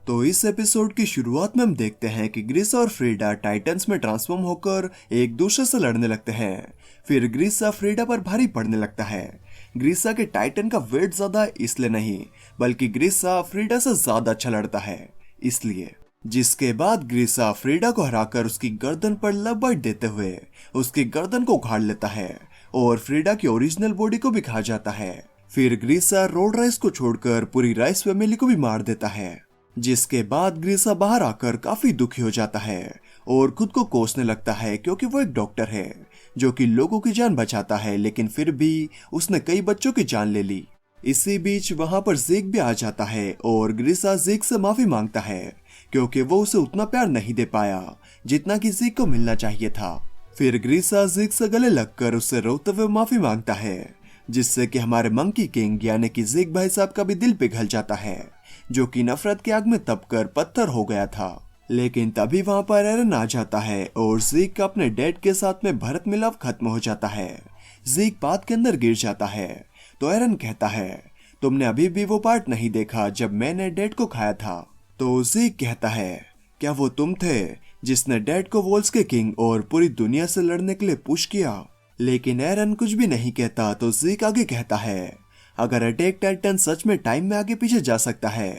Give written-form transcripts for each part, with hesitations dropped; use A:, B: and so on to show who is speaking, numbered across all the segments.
A: तो इस एपिसोड की शुरुआत में हम देखते हैं कि ग्रिसा और फ्रीडा टाइटन्स में ट्रांसफॉर्म होकर एक दूसरे से लड़ने लगते हैं। फिर ग्रिसा फ्रीडा पर भारी पड़ने लगता है। ग्रिसा के टाइटन का वेट ज्यादा इसलिए नहीं, बल्कि ग्रिसा फ्रीडा से ज्यादा अच्छा लड़ता है इसलिए। जिसके बाद ग्रिसा फ्रीडा को हराकर उसकी गर्दन पर लव बाइट देते हुए उसकी गर्दन को उखाड़ लेता है और फ्रीडा की ओरिजिनल बॉडी को भी खा जाता है। फिर ग्रिसा रोड राइस को छोड़कर पूरी राइस फैमिली को भी मार देता है। जिसके बाद ग्रिसा बाहर आकर काफी दुखी हो जाता है और खुद को कोसने लगता है, क्योंकि वो एक डॉक्टर है जो कि लोगों की जान बचाता है, लेकिन फिर भी उसने कई बच्चों की जान ले ली। इसी बीच वहां पर ज़ेक भी आ जाता है और ग्रिसा ज़ेक से माफी मांगता है, क्योंकि वो उसे उतना प्यार नहीं दे पाया जितना कि ज़ेक को मिलना चाहिए था। फिर ग्रिसा ज़ेक से गले लगकर उससे रोते हुए माफी मांगता है, जिससे कि हमारे मंकी किंग यानी कि ज़ेक भाई साहब का भी दिल पिघल जाता है, जो कि नफरत की आग में तपकर पत्थर हो गया था। लेकिन तभी वहां पर एरन आ जाता है और ज़ेक का अपने डैड के साथ में भरत मिलाप खत्म हो जाता है। ज़ेक बात के अंदर गिर जाता है तो एरन कहता है, तुमने अभी भी वो पार्ट नहीं देखा जब मैंने डैड को खाया था। तो ज़ेक कहता है, क्या वो तुम थे जिसने डैड को वॉल्स के किंग और पूरी दुनिया से लड़ने के लिए पुश किया? लेकिन एरन कुछ भी नहीं कहता तो ज़ेक आगे कहता है, अगर अटैक टाइटन सच में टाइम में आगे पीछे जा सकता है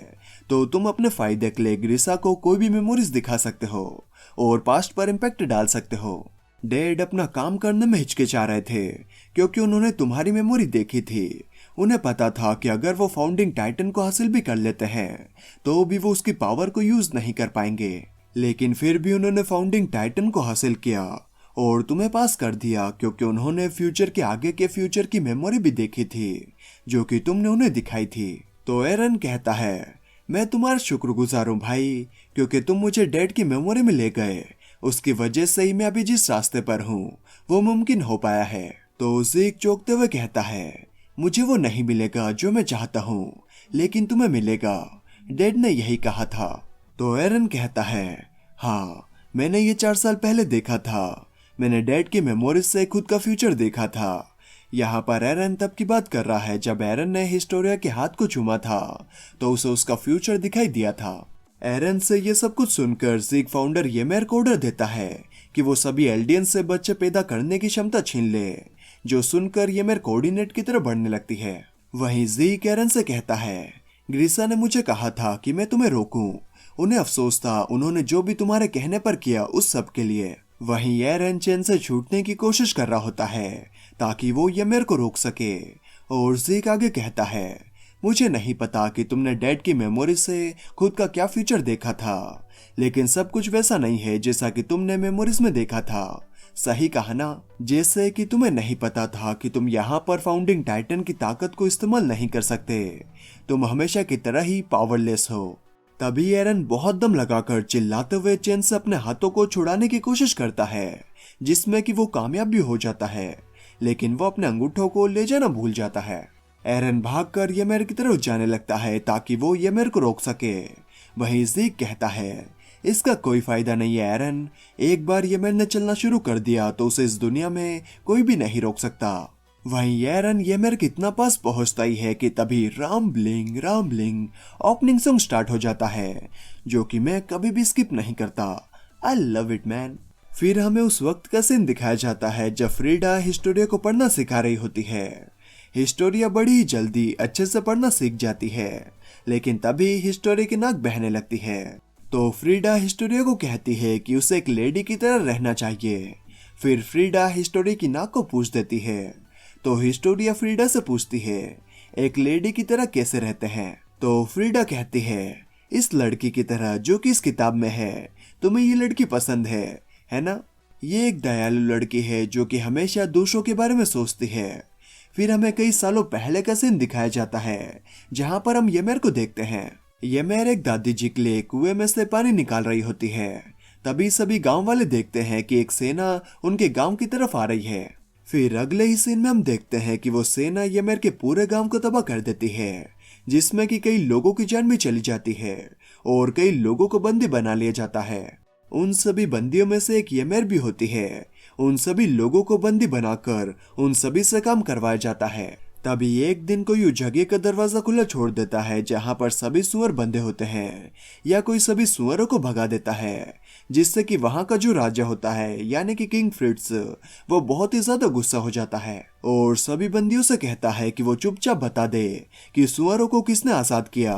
A: तो तुम अपने फायदे के लिए ग्रिसा को कोई भी मेमोरीज दिखा सकते हो और पास्ट पर इम्पैक्ट डाल सकते हो। डैड अपना काम करने में हिचकिचा रहे थे क्योंकि उन्होंने तुम्हारी मेमोरी देखी थी। उन्हें पता था कि अगर वो फाउंडिंग टाइटन को हासिल भी कर लेते हैं तो भी वो उसकी पावर को यूज नहीं कर पाएंगे, लेकिन फिर भी उन्होंने फाउंडिंग टाइटन को हासिल किया और तुम्हें पास कर दिया, क्योंकि उन्होंने फ्यूचर के आगे के फ्यूचर की मेमोरी भी देखी थी जो कि तुमने उन्हें दिखाई थी। तो एरन कहता है, मैं तुम्हारा शुक्रगुजार हूँ भाई, क्योंकि तुम मुझे डैड की मेमोरी में ले गए। उसकी वजह से ही मैं अभी जिस रास्ते पर हूँ वो मुमकिन हो पाया है। तो ज़ेक चौंकते हुए कहता है, मुझे वो नहीं मिलेगा जो मैं चाहता हूँ, लेकिन तुम्हें मिलेगा। डैड ने यही कहा था। तो एरन कहता है, हाँ मैंने ये 4 साल पहले देखा था। मैंने डैड की मेमोरीज से खुद का फ्यूचर देखा था। यहाँ पर एरन तब की बात कर रहा है जब एरन ने हिस्टोरिया के हाथ को चूमा था तो उसे उसका फ्यूचर दिखाई दिया था। एरन से ये सब कुछ सुनकर ज़ेक फाउंडर येमेर को ऑर्डर देता है कि वो सभी एल्डियन से बच्चे पैदा करने की क्षमता छीन ले, जो सुनकर येमेर कोऑर्डिनेट की तरफ बढ़ने लगती है। वहीं ज़ेक एरन से कहता है, ग्रिसा ने मुझे कहा था कि मैं तुम्हें रोकूं। उन्हें अफसोस था उन्होंने जो भी तुम्हारे कहने पर किया उस सब के लिए। वहीं एरन चैन से छूटने की कोशिश कर रहा होता है ताकि वो येमेर को रोक सके। और ज़ेक आगे कहता है, मुझे नहीं पता कि तुमने डैड की मेमोरी से खुद का क्या फ्यूचर देखा था, लेकिन सब कुछ वैसा नहीं है जैसा कि तुमने मेमोरीज में देखा था। सही कहा ना? जैसे कि तुम्हें नहीं पता था कि तुम यहाँ पर फाउंडिंग टाइटन की ताकत को इस्तेमाल नहीं कर सकते। तुम हमेशा की तरह ही पावरलेस हो। तभी एरन बहुत दम लगाकर चिल्लाते हुए चेन से अपने हाथों को छुड़ाने की कोशिश करता है, जिसमें कि वो कामयाब भी हो जाता है, लेकिन वो अपने अंगूठों को ले जाना भूल जाता है। एरन भागकर येमेर की तरफ जाने लगता है ताकि वो येमेर को रोक सके। वहीं ज़ेक कहता है, इसका कोई फायदा नहीं है एरन, एक बार येमेर ने चलना शुरू कर दिया तो उसे इस दुनिया में कोई भी नहीं रोक सकता। वहीं एरन येमेर के इतना पास पहुंचता ही है कि तभी Ram bling opening song start हो जाता है, जो कि मैं कभी भी स्किप नहीं करता। I love it man. फिर हमें उस वक्त का सीन दिखाया जाता है जब फ्रीडा हिस्टोरिया को पढ़ना सिखा रही होती है। हिस्टोरिया बड़ी ही जल्दी अच्छे से पढ़ना सीख जाती है, लेकिन तभी हिस्टोरिया की नाक बहने लगती है। तो फ्रीडा हिस्टोरिया को कहती है कि उसे एक लेडी की तरह रहना चाहिए। फिर फ्रीडा हिस्टोरिया की नाक को पूछ देती है। तो हिस्टोरिया फ्रीडा से पूछती है, एक लेडी की तरह कैसे रहते हैं? तो फ्रीडा कहती है, इस लड़की की तरह जो कि इस किताब में है। तुम्हें ये लड़की पसंद है ना? ये एक दयालु लड़की है जो कि हमेशा दूसरों के बारे में सोचती है। फिर हमें कई सालों पहले का सीन दिखाया जाता है जहाँ पर हम येमेर को देखते हैं। येमेर एक दादी जी के लिए कुएं में से पानी निकाल रही होती है। तभी सभी गांव वाले देखते हैं कि एक सेना उनके गांव की तरफ आ रही है। फिर अगले ही सीन में हम देखते हैं कि वो सेना येमेर के पूरे गांव को तबाह कर देती है, जिसमें कि कई लोगों की जान भी चली जाती है और कई लोगों को बंदी बना लिया जाता है। उन सभी बंदियों में से एक येमेर भी होती है। उन सभी लोगों को बंदी बनाकर उन सभी से काम करवाया जाता है। तभी एक दिन कोई उस जगह का दरवाजा खुला छोड़ देता है जहां पर सभी सुअर बंधे होते हैं, या कोई सभी सुअरों को भगा देता है, जिससे कि वहां का जो राजा होता है यानी कि किंग फ्रिट्ज, वो बहुत ही ज्यादा गुस्सा हो जाता है और सभी बंदियों से कहता है कि वो चुपचाप बता दे कि सुअरों को किसने आजाद किया,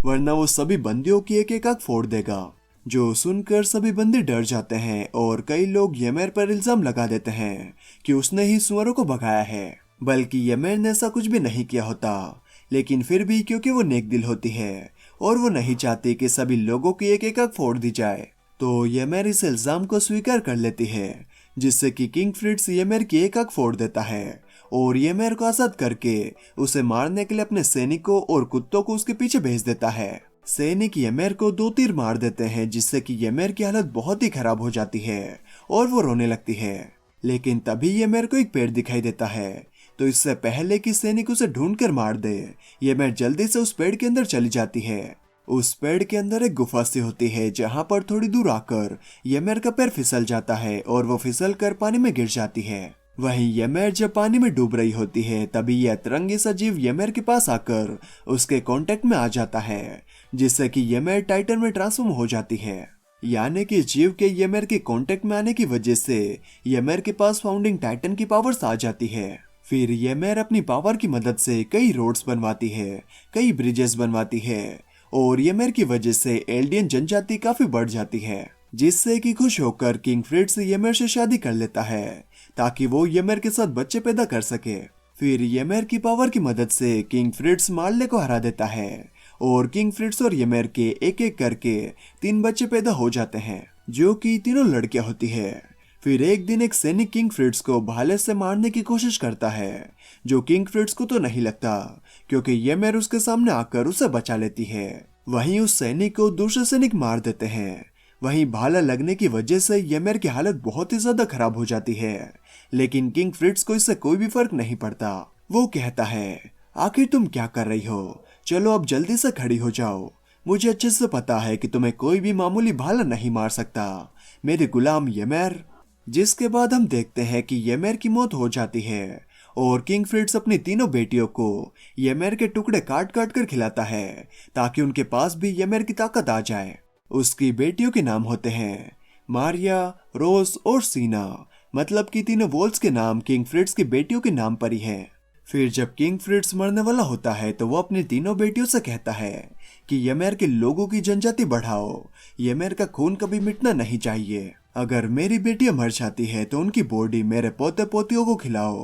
A: वरना वो सभी बंदियों की एक एक आंख फोड़ देगा। जो सुनकर सभी बंदी डर जाते हैं और कई लोग येमेर पर इल्जाम लगा देते हैं कि उसने ही सुअरों को भगाया है, बल्कि येमेर ने ऐसा कुछ भी नहीं किया होता। लेकिन फिर भी क्योंकि वो नेक दिल होती है और वो नहीं चाहती कि सभी लोगों की एक एक आंख फोड़ दी जाए, तो येमेर इस इल्जाम को स्वीकार कर लेती है, जिससे कि किंग फ्रिट्ज येमेर की एक आंख फोड़ देता है और येमेर को आजाद करके उसे मारने के लिए अपने सैनिकों और कुत्तों को उसके पीछे भेज देता है। सैनिक येमेर को 2 तीर मार देते हैं, जिससे कि येमेर की हालत बहुत ही खराब हो जाती है और वो रोने लगती है। लेकिन तभी येमेर को एक पेड़ दिखाई देता है, तो इससे पहले कि सैनिक उसे ढूंढकर मार दे, येमेर जल्दी से उस पेड़ के अंदर चली जाती है। उस पेड़ के अंदर एक गुफा सी होती है जहां पर थोड़ी दूर आकर येमेर का पैर फिसल जाता है और वो फिसल कर पानी में गिर जाती है। वहीं येमेर जब पानी में डूब रही होती है, तभी यह अतरंगी सा जीव येमेर के पास आकर उसके कांटेक्ट में आ जाता है, जिससे कि येमेर टाइटन में ट्रांसफॉर्म हो जाती है। यानी कि जीव के येमेर के कांटेक्ट में आने की वजह से येमेर के पास फाउंडिंग टाइटन की पावर्स आ जाती है। फिर येमेर अपनी पावर की मदद से कई रोड्स बनवाती है, कई ब्रिजेस बनवाती है और येमेर की वजह से एल्डियन जनजाति काफी बढ़ जाती है, जिससे कि खुश होकर किंग फ्रिट्ज येमेर से शादी कर लेता है ताकि वो येमेर के साथ बच्चे पैदा कर सके। फिर येमेर की पावर की मदद से किंग फ्रिट्ज मार्ले को हरा देता है और किंग फ्रिट्ज और येमेर के एक एक करके 3 बच्चे पैदा हो जाते हैं, जो कि तीनों लड़कियां होती है। फिर एक दिन एक सैनिक किंग फ्रिट्ज को भाले से मारने की कोशिश करता है, जो किंग फ्रिट्ज को तो नहीं लगता क्योंकि येमेर उसके सामने आकर उसे बचा लेती है। वहीं उस सैनिक को दूसरे सैनिक मार देते हैं। वहीं भाला लगने की वजह से येमेर की हालत बहुत ही ज्यादा खराब हो जाती है, लेकिन किंग फ्रिट्ज को इससे कोई भी फर्क नहीं पड़ता। वो कहता है, आखिर तुम क्या कर रही हो, चलो अब जल्दी से खड़ी हो जाओ, मुझे अच्छे से पता है कि तुम्हें कोई भी मामूली भाला नहीं मार सकता, मेरे गुलाम येमेर। जिसके बाद हम देखते हैं कि येमेर की मौत हो जाती है और किंग फ्रिट्ज अपनी तीनों बेटियों को येमेर के टुकड़े काट काट कर खिलाता है ताकि उनके पास भी येमेर की ताकत आ जाए। उसकी बेटियों के नाम होते हैं मारिया, रोज और सीना, मतलब कि तीनों वोल्स के नाम किंग फ्रिट्ज की बेटियों के नाम पर ही है। फिर जब किंग फ्रिट्ज मरने वाला होता है तो वो अपनी तीनों बेटियों से कहता है कि येमेर के लोगों की जनजाति बढ़ाओ, येमेर का खून कभी मिटना नहीं चाहिए। अगर मेरी बेटियां मर जाती है तो उनकी बॉडी मेरे पोते पोतियों को खिलाओ,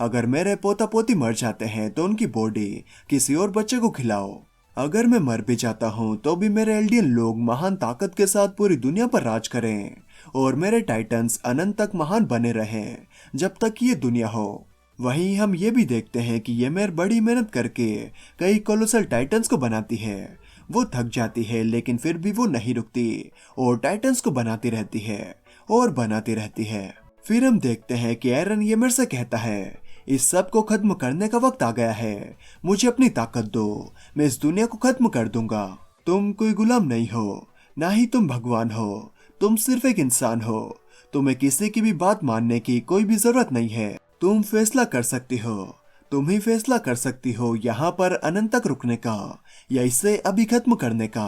A: अगर मेरे पोता पोती मर जाते हैं तो उनकी बॉडी किसी और बच्चे को खिलाओ, अगर मैं मर भी जाता हूँ तो भी मेरे एल्डियन लोग महान ताकत के साथ पूरी दुनिया पर राज करें और मेरे टाइटन्स अनंत तक महान बने रहें जब तक ये दुनिया हो। वहीं हम ये भी देखते हैं कि येमेर बड़ी मेहनत करके कई कोलोसल टाइटन्स को बनाती है। वो थक जाती है लेकिन फिर भी वो नहीं रुकती और टाइटन्स को बनाती रहती है और बनाती रहती है। फिर हम देखते हैं कि एरन येमेर से कहता है, इस सब को खत्म करने का वक्त आ गया है, मुझे अपनी ताकत दो, मैं इस दुनिया को खत्म कर दूंगा। तुम कोई गुलाम नहीं हो, ना ही तुम भगवान हो, तुम सिर्फ एक इंसान हो, तुम्हें किसी की भी बात मानने की कोई भी जरूरत नहीं है, तुम फैसला कर सकती हो, तुम ही फैसला कर सकती हो यहाँ पर अनंत तक रुकने का या इसे अभी खत्म करने का।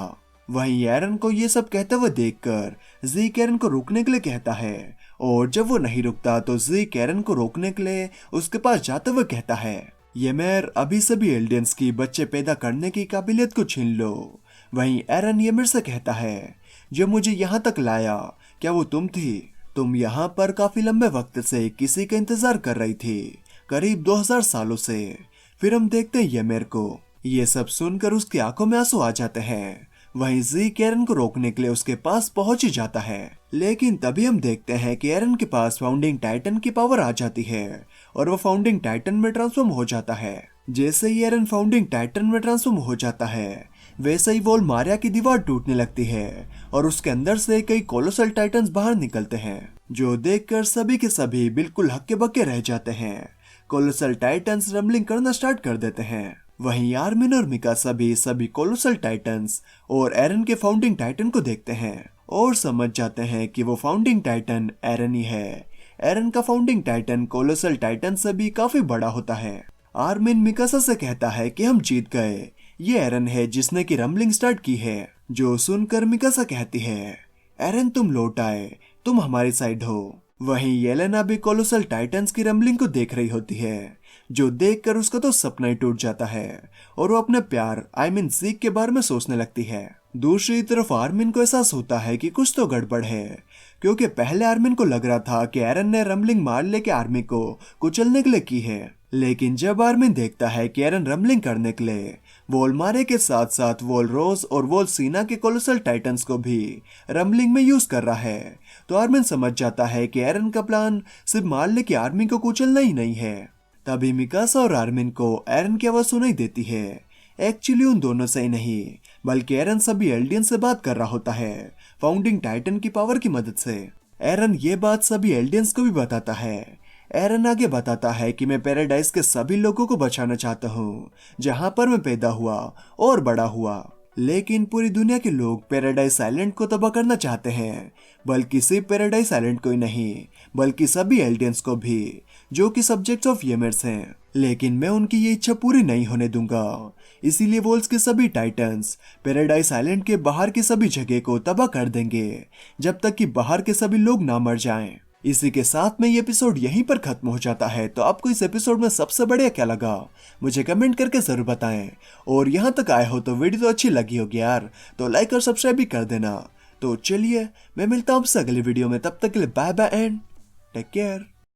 A: वहीं एरन को ये सब कहते हुए देखकर ज़ीक एरन को रोकने के लिए कहता है और जब वो नहीं रुकता तो ज़ीक एरन को रोकने के लिए उसके पास जाते हुए कहता है, येमेर अभी सभी एल्डियंस की बच्चे पैदा करने की काबिलियत को छीन लो। वहीं एरन येमेर से कहता है, जो मुझे यहाँ तक लाया क्या वो तुम थी? तुम यहाँ पर काफी लंबे वक्त से किसी का इंतजार कर रही थी, करीब 2000 सालों से। फिर हम देखते हैं येमेर को, ये सब सुनकर उसकी आंखों में आंसू आ जाते हैं। वहीं ज़ीक एरन को रोकने के लिए उसके पास पहुंच ही जाता है, लेकिन तभी हम देखते हैं कि एरन के पास फाउंडिंग टाइटन की पावर आ जाती है और वो फाउंडिंग टाइटन में ट्रांसफॉर्म हो जाता है। जैसे ही एरन फाउंडिंग टाइटन में ट्रांसफॉर्म हो जाता है, वैसे ही वॉल मारिया की दीवार टूटने लगती है और उसके अंदर से कई कोलोसल टाइटन्स बाहर निकलते हैं, जो देखकर सभी के सभी बिल्कुल हक्के बक्के रह जाते हैं। कोलोसल टाइटन्स रम्बलिंग करना स्टार्ट कर देते हैं। वहीं आर्मिन और मिकासा भी सभी कोलोसल टाइटन्स और एरन के फाउंडिंग टाइटन को देखते हैं और समझ जाते हैं कि वो फाउंडिंग टाइटन एरन ही है। एरन का फाउंडिंग टाइटन कोलोसल टाइटन से भी काफी बड़ा होता है। आर्मिन मिकासा से कहता है कि हम जीत गए, ये एरन है जिसने की रम्बलिंग स्टार्ट की है। जो सुनकर मिकासा कहती है, एरन तुम लौट आए, तुम हमारी साइड हो। वहीं येलेना भी कोलोसल टाइटंस की रम्बलिंग को देख रही होती है, जो देखकर उसका तो सपना ही टूट जाता है और वो अपने प्यार सीक के बारे में सोचने लगती है। दूसरी तरफ आर्मिन को एहसास होता है कि कुछ तो गड़बड़ है, क्योंकि पहले आर्मिन को लग रहा था कि एरन ने रम्बलिंग मार लेके आर्मी को कुचलने के लिए की है, लेकिन जब आर्मिन देखता है कि एरन रम्बलिंग करने के लिए वोलमारे के साथ साथ वोलरोस और वोलसीना के कोलोसल टाइटंस को भी रम्बलिंग में यूज कर रहा है, तो आर्मिन समझ जाता है कि एरन का प्लान सिर्फ मारले की आर्मी को कुचलना ही नहीं है। तभी मिकासा और आर्मिन को एरन की आवाज सुनाई देती है। एक्चुअली उन दोनों से ही नहीं, बल्कि एरन सभी एल्डियन से बात कर रहा होता है, फाउंडिंग टाइटन की पावर की मदद से। एरन ये बात सभी एल्डियंस को भी बताता है। एरन आगे बताता है कि मैं पैराडाइज के सभी लोगों को बचाना चाहता हूँ, जहाँ पर मैं पैदा हुआ और बड़ा हुआ, लेकिन पूरी दुनिया के लोग पैराडाइज आइलैंड को तबाह करना चाहते हैं, बल्कि सिर्फ पैराडाइज आइलैंड को ही नहीं, बल्कि सभी एल्डियंस को भी, जो कि सब्जेक्ट्स ऑफ ymers हैं। लेकिन मैं उनकी ये इच्छा पूरी नहीं होने दूंगा, इसीलिए वोल्स के सभी टाइटंस पैराडाइज आइलैंड के बाहर की सभी जगह को तबाह कर देंगे, जब तक कि बाहर के सभी लोग ना मर जाएं। इसी के साथ में ये एपिसोड यहीं पर खत्म हो जाता है। तो आपको इस एपिसोड में सबसे बढ़िया क्या लगा, मुझे कमेंट करके जरूर बताएं। और यहाँ तक आए हो तो वीडियो तो अच्छी लगी होगी यार, तो लाइक और सब्सक्राइब भी कर देना। तो चलिए मैं मिलता हूँ आपसे अगली वीडियो में, तब तक के लिए bye bye and take care.